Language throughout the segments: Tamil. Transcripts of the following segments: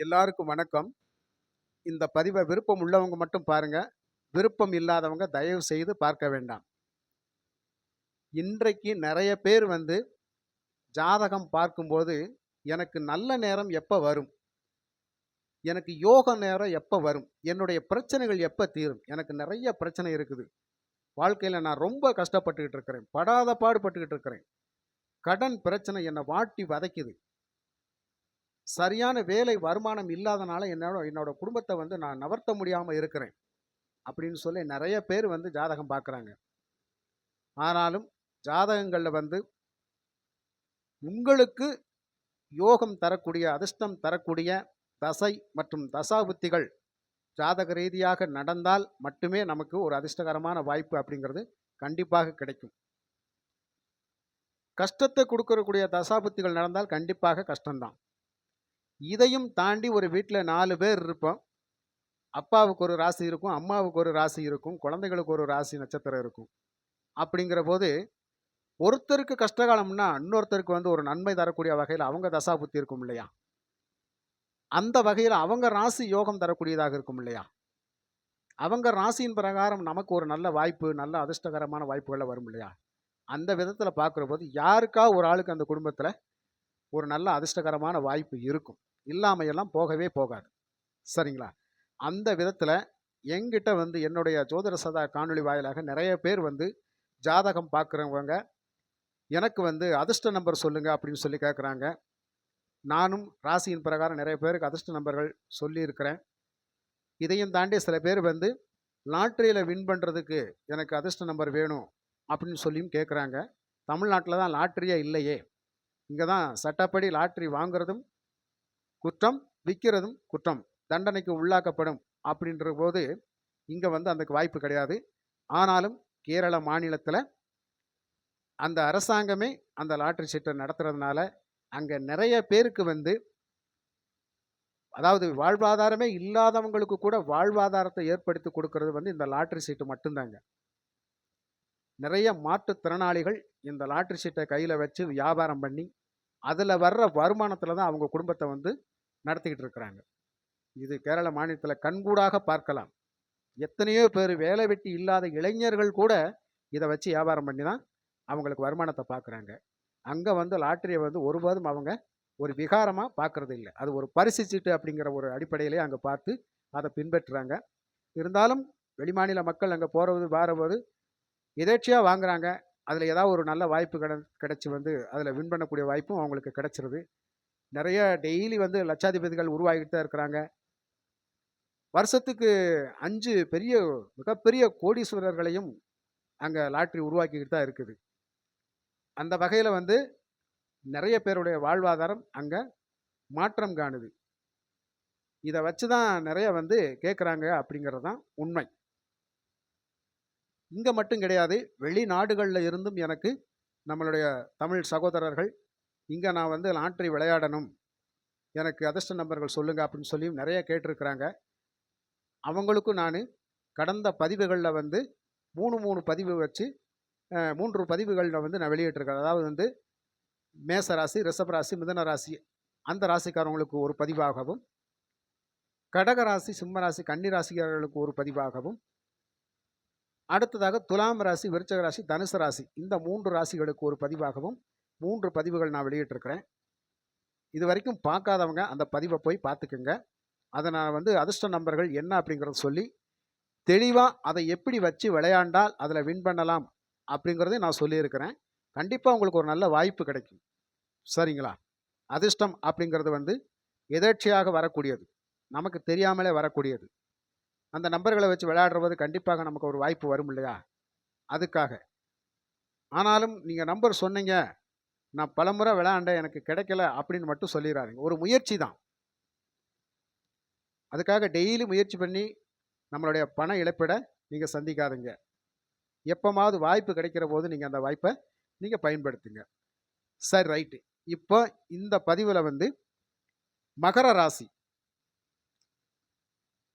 எல்லாருக்கும் வணக்கம். இந்த பதிவை விருப்பம் உள்ளவங்க மட்டும் பாருங்க. விருப்பம் இல்லாதவங்க தயவு செய்து பார்க்க வேண்டாம். இன்றைக்கு நெறைய பேர் ஜாதகம் பார்க்கும்போது, எனக்கு நல்ல நேரம் எப்ப வரும்? எனக்கு யோக நேரம் எப்ப வரும்? என்னுடைய பிரச்சனைகள் எப்ப தீரும்? எனக்கு நெறைய பிரச்சனை இருக்குது. வாழ்க்கையில நான் ரொம்ப கஷ்டப்பட்டுக்கிட்டு இருக்கிறேன். படாத பாடுபட்டுக்கிட்டு இருக்கிறேன். கடன் பிரச்சனை என்ன வாட்டி வதைக்குது. சரியான வேலை வருமானம் இல்லாதனால என்னோட என்னோட குடும்பத்த நான் நகர்த்த முடியாம இருக்கிறேன். அப்படின்னு சொல்லி நெறைய பேர் ஜாதகம் பார்க்குறாங்க. ஆனாலும் ஜாதகங்கள்ல உங்களுக்கு யோகம் தரக்கூடிய, அதிர்ஷ்டம் தரக்கூடிய தசை மற்றும் தசாபுத்திகள் ஜாதக ரீதியாக நடந்தால் மட்டுமே நமக்கு ஒரு அதிர்ஷ்டகரமான வாய்ப்பு அப்படிங்கிறது கண்டிப்பாக கிடைக்கும். கஷ்டத்தை கொடுக்கக்கூடிய தசாபுத்திகள் நடந்தால் கண்டிப்பாக கஷ்டம்தான். இதையும் தாண்டி ஒரு வீட்டில் 4 பேர் இருப்போம். அப்பாவுக்கு ஒரு ராசி இருக்கும், அம்மாவுக்கு ஒரு ராசி இருக்கும், குழந்தைகளுக்கு ஒரு ராசி நட்சத்திரம் இருக்கும். அப்படிங்கிற போது ஒருத்தருக்கு கஷ்டகாலம்னா இன்னொருத்தருக்கு ஒரு நன்மை தரக்கூடிய வகையில் அவங்க தசாபுத்தி இருக்கும் இல்லையா? அந்த வகையில் அவங்க ராசி யோகம் தரக்கூடியதாக இருக்கும் இல்லையா? அவங்க ராசியின் பிரகாரம் நமக்கு ஒரு நல்ல வாய்ப்பு, நல்ல அதிர்ஷ்டகரமான வாய்ப்புகளை வரும் இல்லையா? அந்த விதத்தில் பார்க்குற போது யாருக்கா ஒரு ஆளுக்கு அந்த குடும்பத்தில் ஒரு நல்ல அதிர்ஷ்டகரமான வாய்ப்பு இருக்கும். இல்லாமையெல்லாம் போகவே போகாது. சரிங்களா? அந்த விதத்தில் என்கிட்ட என்னுடைய ஜோதிட சதா காணொளி வாயிலாக நிறைய பேர் ஜாதகம் பார்க்குறவங்க எனக்கு அதிர்ஷ்ட நம்பர் சொல்லுங்க அப்படின்னு சொல்லி கேட்குறாங்க. நானும் ராசியின் பிரகாரம் நிறைய பேருக்கு அதிர்ஷ்ட நம்பர்கள் சொல்லியிருக்கிறேன். இதையும் தாண்டி சில பேர் லாட்ரியில் வின் பண்ணுறதுக்கு எனக்கு அதிர்ஷ்ட நம்பர் வேணும் அப்படின்னு சொல்லியும் கேட்குறாங்க. தமிழ்நாட்டில் தான் லாட்ரியே இல்லையே. இங்கே தான் சட்டப்படி லாட்ரி வாங்குறதும் குற்றம், விற்கிறதும் குற்றம், தண்டனைக்கு உள்ளாக்கப்படும் அப்படின்ற போது இங்கே அந்த வாய்ப்பு கிடையாது. ஆனாலும் கேரள மாநிலத்தில் அந்த அரசாங்கமே அந்த லாட்ரி சீட்டை நடத்துறதுனால அங்கே நிறைய பேருக்கு அதாவது வாழ்வாதாரமே இல்லாதவங்களுக்கு கூட வாழ்வாதாரத்தை ஏற்படுத்தி கொடுக்கறது இந்த லாட்ரி சீட்டு மட்டும்தாங்க. நிறைய மாற்றுத்திறனாளிகள் இந்த லாட்ரி சீட்டை கையில் வச்சு வியாபாரம் பண்ணி அதில் வர்ற வருமானத்தில் தான் அவங்க குடும்பத்தை நடத்திக்கிட்டு இருக்கிறாங்க. இது கேரள மாநிலத்தில் கண்கூடாக பார்க்கலாம். எத்தனையோ பேர் வேலை வெட்டி இல்லாத இளைஞர்கள் கூட இதை வச்சு வியாபாரம் பண்ணி தான் அவங்களுக்கு வருமானத்தை பார்க்குறாங்க. அங்கே லாட்டரியை ஒருபோதும் அவங்க ஒரு விகாரமாக பார்க்கறது இல்லை. அது ஒரு பரிசு சீட்டு அப்படிங்கிற ஒரு அடிப்படையிலே அங்கே பார்த்து அதை பின்பற்றுறாங்க. இருந்தாலும் வெளிமாநில மக்கள் அங்கே போகிறது வாரபோது எதேர்ச்சியாக வாங்குறாங்க. அதில் ஏதாவது ஒரு நல்ல வாய்ப்பு கிடச்சி அதில் வின் பண்ணக்கூடிய வாய்ப்பும் அவங்களுக்கு கிடச்சிருது. நிறைய டெய்லி லட்சாதிபதிகள் உருவாகிட்டு தான் இருக்கிறாங்க. வருஷத்துக்கு 5 மிகப்பெரிய கோடீஸ்வரர்களையும் அங்கே லாட்ரி உருவாக்கிக்கிட்டு தான் இருக்குது. அந்த வகையில் நிறைய பேருடைய வாழ்வாதாரம் அங்கே மாற்றம் காணுது. இதை வச்சு தான் நிறைய கேட்குறாங்க அப்படிங்கிறது தான் உண்மை. இங்கே மட்டும் கிடையாது, வெளிநாடுகளில் இருந்தும் எனக்கு நம்மளுடைய தமிழ் சகோதரர்கள் இங்கே நான் லாட்ரி விளையாடணும், எனக்கு அதிர்ஷ்ட நம்பர்கள் சொல்லுங்க அப்படின்னு சொல்லியும் நிறைய கேட்டிருக்கிறாங்க. அவங்களுக்கும் நான் கடந்த பதிவுகளில் 3 பதிவு வச்சு 3 பதிவுகளில் நான் வெளியிட்டிருக்கிறேன். அதாவது மேச ராசி, ரிஷப ராசி, மிதுன ராசி அந்த ராசிக்காரவங்களுக்கு ஒரு பதிவாகவும், கடக ராசி, சிம்ம ராசி, கன்னி ராசிக்காரர்களுக்கு ஒரு பதிவாகவும், அடுத்ததாக துலாம் ராசி, விருச்சக ராசி, தனுசு ராசி இந்த 3 ராசிகளுக்கு ஒரு பதிவாகவும் 3 பதிவுகள் நான் வெளியிட்டிருக்கிறேன். இது வரைக்கும் பார்க்காதவங்க அந்த பதிவை போய் பார்த்துக்குங்க. அதை நான் அதிர்ஷ்ட நம்பர்கள் என்ன அப்படிங்கிறத சொல்லி தெளிவாக அதை எப்படி வச்சு விளையாண்டால் அதில் வின் பண்ணலாம் அப்படிங்கிறதையும் நான் சொல்லியிருக்கிறேன். கண்டிப்பாக உங்களுக்கு ஒரு நல்ல வாய்ப்பு கிடைக்கும். சரிங்களா? அதிர்ஷ்டம் அப்படிங்கிறது எதேர்ச்சியாக வரக்கூடியது, நமக்கு தெரியாமலே வரக்கூடியது. அந்த நம்பர்களை வச்சு விளையாடுற போது கண்டிப்பாக நமக்கு ஒரு வாய்ப்பு வரும் இல்லையா? அதுக்காக. ஆனாலும் நீங்கள் நம்பர் சொன்னீங்க, நான் பலமுறை விளையாண்டேன் எனக்கு கிடைக்கல அப்படின்னு மட்டும் சொல்லிடாதீங்க. ஒரு முயற்சி தான். அதுக்காக டெய்லி முயற்சி பண்ணி நம்மளுடைய பண இழப்பீடை நீங்கள் சந்திக்காதீங்க. எப்போமாவது வாய்ப்பு கிடைக்கிற போது நீங்கள் அந்த வாய்ப்பை நீங்கள் பயன்படுத்துங்க. சரி, ரைட்டு. இப்போ இந்த பதிவில் மகர ராசி,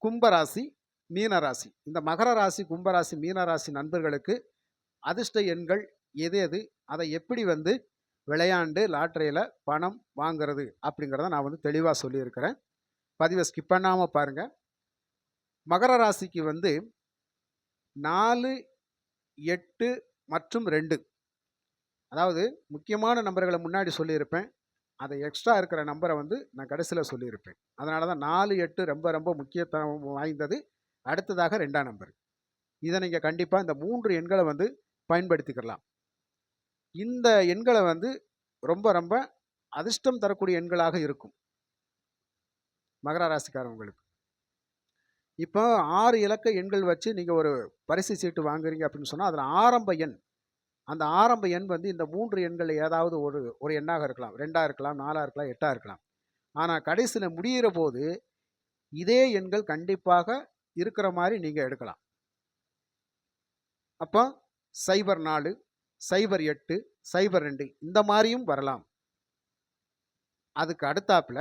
கும்பராசி, மீனராசி, இந்த மகர ராசி, கும்பராசி, மீனராசி நண்பர்களுக்கு அதிர்ஷ்ட எண்கள் எது எது, அதை எப்படி விளையாண்டு லாட்டரியில் பணம் வாங்கிறது அப்படிங்கிறத நான் தெளிவாக சொல்லியிருக்கிறேன். பதிவை ஸ்கிப் பண்ணாமல் பாருங்கள். மகர ராசிக்கு வந்து 4, 8 மற்றும் 2, அதாவது முக்கியமான நம்பர்களை முன்னாடி சொல்லியிருப்பேன். அதை எக்ஸ்ட்ரா இருக்கிற நம்பரை வந்து நான் கடைசியில் சொல்லியிருப்பேன். அதனால தான் 4, 8 ரொம்ப ரொம்ப முக்கியத்துவம் வாய்ந்தது. அடுத்ததாக 2ஆம் நம்பர். இதை நீங்கள் கண்டிப்பாக இந்த 3 எண்களை வந்து பயன்படுத்திக்கலாம். இந்த எண்களை வந்து ரொம்ப ரொம்ப அதிர்ஷ்டம் தரக்கூடிய எண்களாக இருக்கும் மகர ராசிக்காரவங்களுக்கு. இப்போ 6 இலக்க எண்கள் வச்சு நீங்கள் ஒரு பரிசு சீட்டு வாங்குறீங்க அப்படின்னு சொன்னால் அதில் ஆரம்ப எண், அந்த ஆரம்ப எண் வந்து இந்த 3 எண்கள் ஏதாவது ஒரு எண்ணாக இருக்கலாம். 2ஆக இருக்கலாம், 4ஆக இருக்கலாம், 8ஆக இருக்கலாம். ஆனால் கடைசியில் முடிகிற போது இதே எண்கள் கண்டிப்பாக இருக்கிற மாதிரி நீங்கள் எடுக்கலாம். அப்போ 04, 08, 02 இந்த மாதிரியும் வரலாம். அதுக்கு அடுத்தாப்புல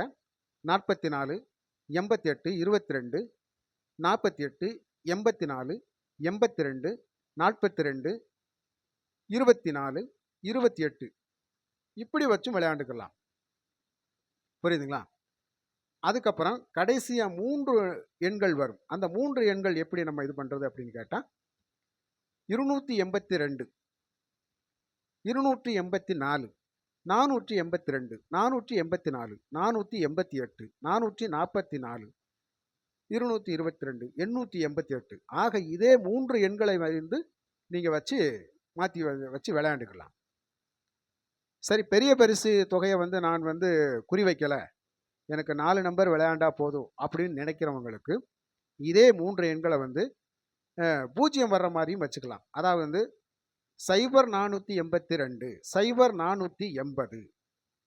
44, 88, 22, 48, 84, 82, 42, 24, 28 இப்படி வச்சும் விளையாண்டுக்கலாம். புரியுதுங்களா? அதுக்கப்புறம் கடைசியாக 3 எண்கள் வரும். அந்த 3 எண்கள் எப்படி நம்ம இது பண்ணுறது அப்படின்னு கேட்டால் 282, 284, 482, 484, 488, 444, 222, 888 ஆக இதே 3 எண்களை வந்து நீங்கள் மாற்றி வச்சு விளையாண்டுக்கலாம். சரி, பெரிய பரிசு தொகையை வந்து நான் வந்து குறி வைக்கலை, எனக்கு 4 நம்பர் விளையாண்டா போதும் அப்படின்னு நினைக்கிறவங்களுக்கு இதே 3 எண்களை வந்து 0 வர்ற மாதிரியும் வச்சுக்கலாம். அதாவது வந்து 0482, 0480,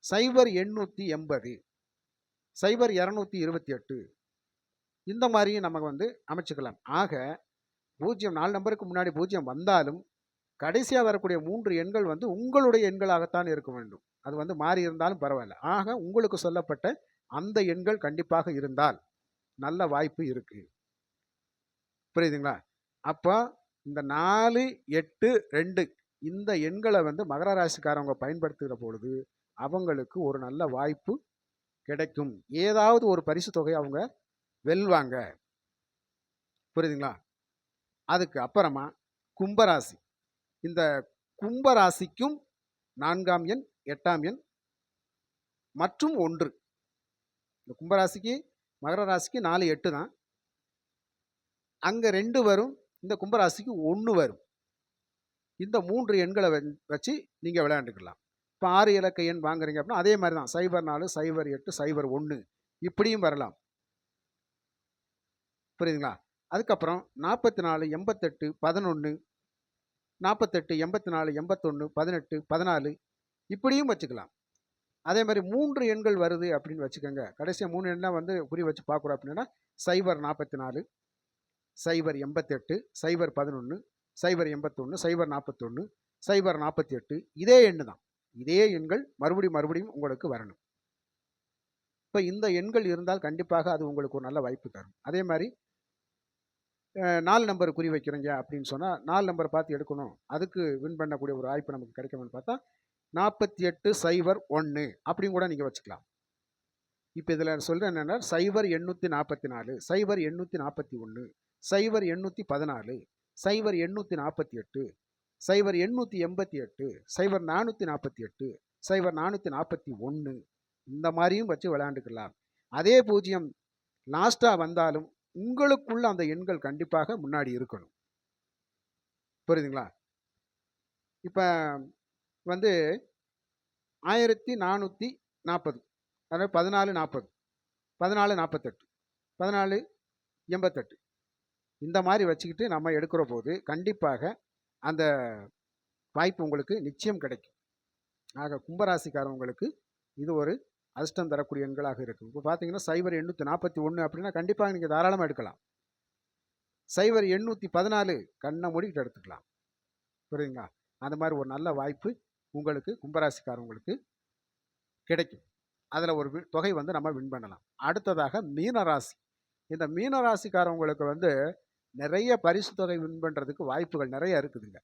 0880, 0228 இந்த மாதிரியும் நம்ம வந்து அமைச்சுக்கலாம். ஆக 0 4 நம்பருக்கு முன்னாடி 0 வந்தாலும் கடைசியாக வரக்கூடிய 3 எண்கள் வந்து உங்களுடைய எண்களாகத்தான் இருக்க வேண்டும். அது வந்து மாறி இருந்தாலும் பரவாயில்ல. ஆக உங்களுக்கு சொல்லப்பட்ட அந்த எண்கள் கண்டிப்பாக இருந்தால் நல்ல வாய்ப்பு இருக்கு. புரியுதுங்களா? அப்போ இந்த 4, 8, 2 இந்த எண்களை வந்து மகர ராசிக்காரவங்க பயன்படுத்துகிற பொழுது அவங்களுக்கு ஒரு நல்ல வாய்ப்பு கிடைக்கும். ஏதாவது ஒரு பரிசு தொகை அவங்க வெல்வாங்க. புரியுதுங்களா? அதுக்கு அப்புறமா கும்பராசி. இந்த கும்பராசிக்கும் 4ஆம் எண், 8ஆம் எண் மற்றும் 1. இந்த கும்பராசிக்கு மகர ராசிக்கு 4, 8 தான். அங்கே 2 வரும், இந்த கும்பராசிக்கு 1 வரும். இந்த 3 எண்களை வச்சு நீங்கள் விளையாண்டுக்கலாம். இப்போ 6 இலக்க எண் வாங்குறீங்க அப்படின்னா அதே மாதிரி தான் 04, 08, 01 இப்படியும் வரலாம். புரியுதுங்களா? அதுக்கப்புறம் 44, 88, 11, 48, 84, 81, 18, 14 இப்படியும் வச்சுக்கலாம். அதே மாதிரி 3 எண்கள் வருது அப்படின்னு வச்சுக்கோங்க. கடைசியாக 3 எண்ணாக வந்து குறி வச்சு பார்க்குறோம் அப்படின்னா 044, 088, 011, 081, 041, 048 இதே எண்ணு தான். இதே எண்கள் மறுபடியும் உங்களுக்கு வரணும். இப்போ இந்த எண்கள் இருந்தால் கண்டிப்பாக அது உங்களுக்கு ஒரு நல்ல வாய்ப்பு தரும். அதே மாதிரி 4 நம்பர் குறி வைக்கிறீங்க அப்படின்னு சொன்னால் 4 நம்பர் பார்த்து எடுக்கணும், அதுக்கு வின் பண்ணக்கூடிய ஒரு வாய்ப்பு நமக்கு கிடைக்கும்னு பார்த்தா 4801 அப்படின்னு கூட நீங்கள் வச்சுக்கலாம். இப்போ இதில் சொல்கிறேன் என்னென்னா 0844, 0841, 0814, 0848, 0888, 0448, 0441 இந்த மாதிரியும் வச்சு விளையாண்டுக்கலாம். அதே 0 லாஸ்ட்டாக வந்தாலும் உங்களுக்குள்ள அந்த எண்கள் கண்டிப்பாக முன்னாடி இருக்கணும். புரியுதுங்களா? இப்போ வந்து 1440, அதாவது 1440, 1448, 1488 இந்த மாதிரி வச்சுக்கிட்டு நம்ம எடுக்கிற போது கண்டிப்பாக அந்த வாய்ப்பு உங்களுக்கு நிச்சயம் கிடைக்கும். ஆக கும்பராசிக்காரவங்களுக்கு இது ஒரு அதிர்ஷ்டம் தரக்கூடிய எண்களாக இருக்கும். இப்போ பார்த்தீங்கன்னா 0841 அப்படின்னா கண்டிப்பாக நீங்கள் தாராளமாக எடுக்கலாம். 0814 கண்ணை மூடிக்கிட்டு எடுத்துக்கலாம். புரியுதுங்களா? அந்த மாதிரி ஒரு நல்ல வாய்ப்பு உங்களுக்கு கும்பராசிக்காரவங்களுக்கு கிடைக்கும். அதில் ஒரு தொகை வந்து நம்ம வின் பண்ணலாம். அடுத்ததாக மீனராசி. இந்த மீனராசிக்காரவங்களுக்கு வந்து நிறைய பரிசு தொகை வின் பண்ணுறதுக்கு வாய்ப்புகள் நிறைய இருக்குதுங்க.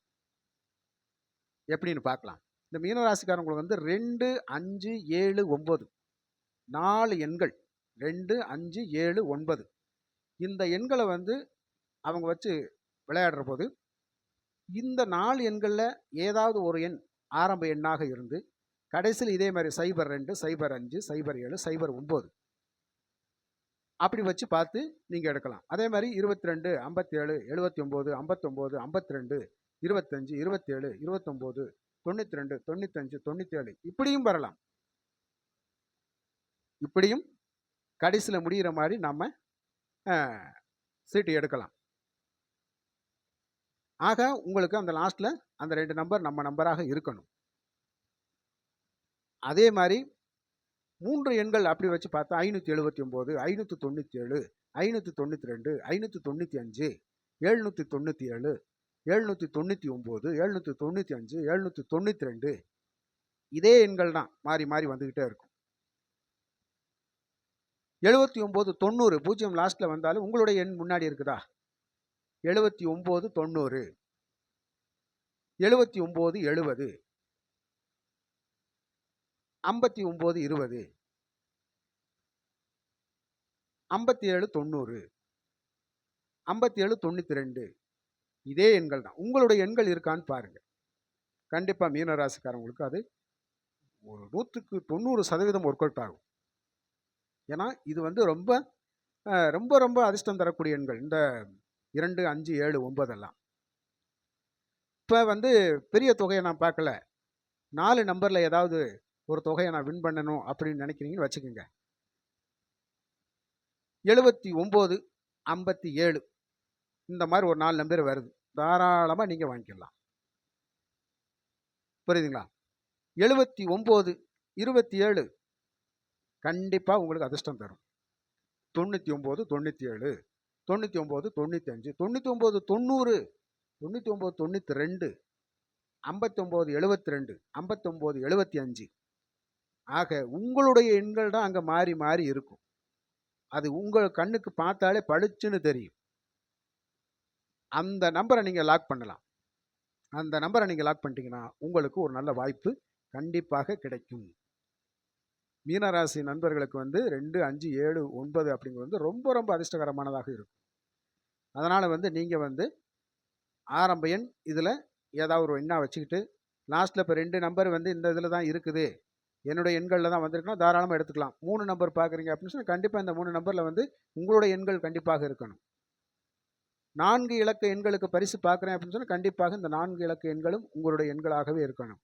எப்படின்னு பார்க்கலாம். இந்த மீனராசிக்காரவங்களுக்கு வந்து 2, 5, 7, 9 4 எண்கள் 2, 5, 7, 9 இந்த எண்களை வந்து அவங்க வச்சு விளையாடுற போது இந்த 4 எண்களில் ஏதாவது ஒரு எண் ஆரம்ப எண்ணாக இருந்து கடைசியில் இதே மாதிரி 02, 05, 07, 09 அப்படி வச்சு பார்த்து நீங்கள் எடுக்கலாம். அதே மாதிரி 22, 57, 79, 59, 52, 25, 27, 29, 92, 95, 97 இப்படியும் வரலாம். இப்படியும் கடைசியில் முடிகிற மாதிரி நம்ம சீட்டு எடுக்கலாம். ஆக உங்களுக்கு அந்த லாஸ்ட்டில் அந்த 2 நம்பர் நம்ம நம்பராக இருக்கணும். அதே மாதிரி 3 எண்கள் அப்படி வச்சு பார்த்தா 579, 597, 592, 595, 797, 799, 795, 792 இதே எண்கள் தான் மாறி மாறி வந்துக்கிட்டே இருக்கும். 79, 90 0 லாஸ்ட்டில் வந்தாலும் உங்களுடைய எண் முன்னாடி இருக்குதா? 79, 90, 79, 70, 59, 20, 57, 90, 57, 92 இதே எண்கள் தான். உங்களுடைய எண்கள் இருக்கான்னு பாருங்க. கண்டிப்பாக மீனராசிக்காரங்களுக்கு அது ஒரு 100க்கு 90% ஒர்க் அவுட் ஆகும். ஏன்னா இது வந்து ரொம்ப ரொம்ப ரொம்ப அதிர்ஷ்டம் தரக்கூடிய எண்கள் இந்த 2, 5, 7, 9 எல்லாம். இப்போ வந்து பெரிய தொகையை நான் பார்க்கல, 4 நம்பரில் ஏதாவது ஒரு தொகையை நான் வின் பண்ணணும் அப்படின்னு நினைக்கிறீங்கன்னு வச்சுக்கோங்க. 79, 57 இந்த மாதிரி ஒரு 4 நம்பர் வருது, தாராளமாக நீங்கள் வாங்கிக்கலாம். புரியுதுங்களா? 79, 27 கண்டிப்பாக உங்களுக்கு அதிர்ஷ்டம் தரும். 99, 97, 99, 95, 99, 90, 99, 92, 59, 72, 59, 75 ஆக உங்களுடைய எண்கள் தான் அங்கே மாறி மாறி இருக்கும். அது உங்கள் கண்ணுக்கு பார்த்தாலே பளிச்சுன்னு தெரியும். அந்த நம்பரை நீங்கள் லாக் பண்ணலாம். அந்த நம்பரை நீங்கள் லாக் பண்ணிட்டீங்கன்னா உங்களுக்கு ஒரு நல்ல வாய்ப்பு கண்டிப்பாக கிடைக்கும். மீனராசி நண்பர்களுக்கு வந்து 2, 5, 7, 9 அப்படிங்கிறது வந்து ரொம்ப ரொம்ப அதிர்ஷ்டகரமானதாக இருக்கும். அதனால் வந்து நீங்கள் வந்து ஆரம்ப எண் இதில் ஏதாவது ஒரு எண்ணாக வச்சுக்கிட்டு லாஸ்ட்டில் இப்போ 2 நம்பர் வந்து இந்த இதில் தான் இருக்குது, என்னுடைய எண்களில் தான் வந்திருக்குன்னா தாராளமாக எடுத்துக்கலாம். 3 நம்பர் பார்க்குறீங்க அப்படின்னு சொன்னால் கண்டிப்பாக இந்த 3 நம்பரில் வந்து உங்களுடைய எண்கள் கண்டிப்பாக இருக்கணும். 4 இலக்க எண்களுக்கு பரிசு பார்க்குறேன் அப்படின்னு சொன்னால் கண்டிப்பாக இந்த 4 இலக்க எண்களும் உங்களுடைய எண்களாகவே இருக்கணும்.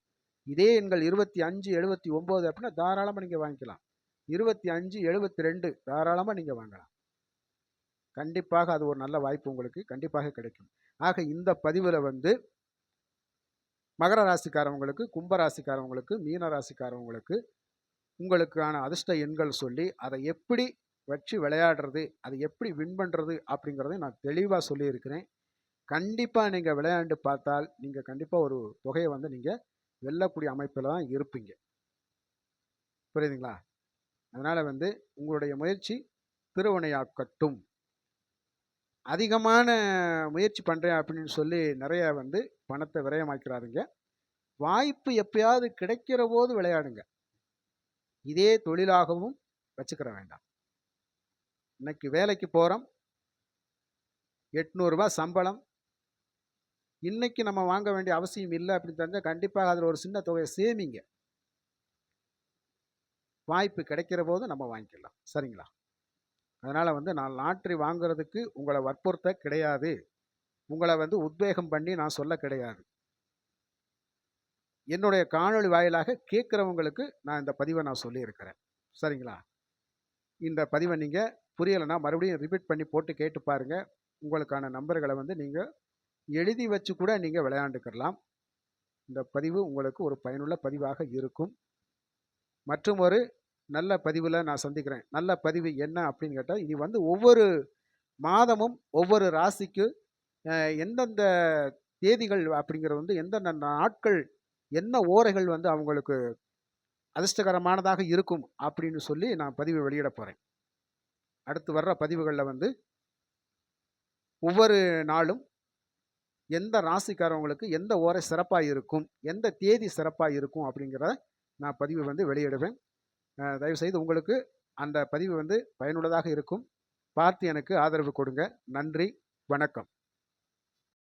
இதே எண்கள் 25, 79 அப்படின்னா தாராளமாக நீங்கள் வாங்கிக்கலாம். 25, 72 தாராளமாக நீங்கள் வாங்கலாம். கண்டிப்பாக அது ஒரு நல்ல வாய்ப்பு உங்களுக்கு கண்டிப்பாக கிடைக்கும். ஆக இந்த பதிவில் வந்து மகர ராசிக்காரவங்களுக்கு, கும்ப ராசிக்காரவங்களுக்கு, மீன ராசிக்காரவங்களுக்கு உங்களுக்கான அதிர்ஷ்ட எண்கள் சொல்லி அதை எப்படி வச்சு விளையாடுறது, அதை எப்படி வின் பண்ணுறது அப்படிங்கிறத நான் தெளிவாக சொல்லியிருக்கிறேன். கண்டிப்பாக நீங்கள் விளையாண்டு பார்த்தால் நீங்கள் கண்டிப்பாக ஒரு தொகையை வந்து நீங்கள் வெல்லக்கூடிய அமைப்பில் தான் இருப்பீங்க. புரியுதுங்களா? அதனால் வந்து உங்களுடைய முயற்சி திருவினையாக்கட்டும். அதிகமான முயற்சி பண்ணுறேன் அப்படின்னு சொல்லி நிறைய வந்து பணத்தை விரயமாக்கிறாருங்க. வாய்ப்பு எப்பயாவது கிடைக்கிற போது விளையாடுங்க. இதே தொழிலாகவும் வச்சுக்கிற வேண்டாம். இன்னைக்கு வேலைக்கு போகிறோம், 800 ரூபாய் சம்பளம், இன்னைக்கு நம்ம வாங்க வேண்டிய அவசியம் இல்லை அப்படின்னு தெரிஞ்சால் கண்டிப்பாக அதில் ஒரு சின்ன தொகையை சேமிங்க. வாய்ப்பு கிடைக்கிற போது நம்ம வாங்கிக்கலாம். சரிங்களா? அதனால் வந்து நான் லாட்ரி வாங்குறதுக்கு உங்களை வற்புறுத்த கிடையாது, உங்களை வந்து உத்வேகம் பண்ணி நான் சொல்ல கிடையாது. என்னுடைய காணொளி வாயிலாக கேட்குறவங்களுக்கு நான் இந்த பதிவை நான் சொல்லியிருக்கிறேன். சரிங்களா? இந்த பதிவை நீங்கள் புரியலைன்னா மறுபடியும் ரிப்பீட் பண்ணி போட்டு கேட்டு பாருங்கள். உங்களுக்கான நம்பர்களை வந்து நீங்கள் எழுதி வச்சு கூட நீங்கள் விளையாண்டுக்கலாம். இந்த பதிவு உங்களுக்கு ஒரு பயனுள்ள பதிவாக இருக்கும். மற்றும் ஒரு நல்ல பதிவில் நான் சந்திக்கிறேன். நல்ல பதிவு என்ன அப்படின்னு கேட்டால், இனி வந்து ஒவ்வொரு மாதமும் ஒவ்வொரு ராசிக்கு எந்தெந்த தேதிகள் அப்படிங்கிறது வந்து எந்தெந்த நாட்கள் என்ன ஓரைகள் வந்து அவங்களுக்கு அதிர்ஷ்டகரமானதாக இருக்கும் அப்படின்னு சொல்லி நான் பதிவு வெளியிட போகிறேன். அடுத்து வர்ற பதிவுகளில் வந்து ஒவ்வொரு நாளும் எந்த ராசிக்காரவங்களுக்கு எந்த ஓரை சிறப்பாக இருக்கும், எந்த தேதி சிறப்பாக இருக்கும் அப்படிங்கிறத நான் பதிவு வந்து வெளியிடுவேன். தயவுசெய்து உங்களுக்கு அந்த பதிவு வந்து பயனுள்ளதாக இருக்கும். பார்த்து எனக்கு ஆதரவு கொடுங்க. நன்றி, வணக்கம்.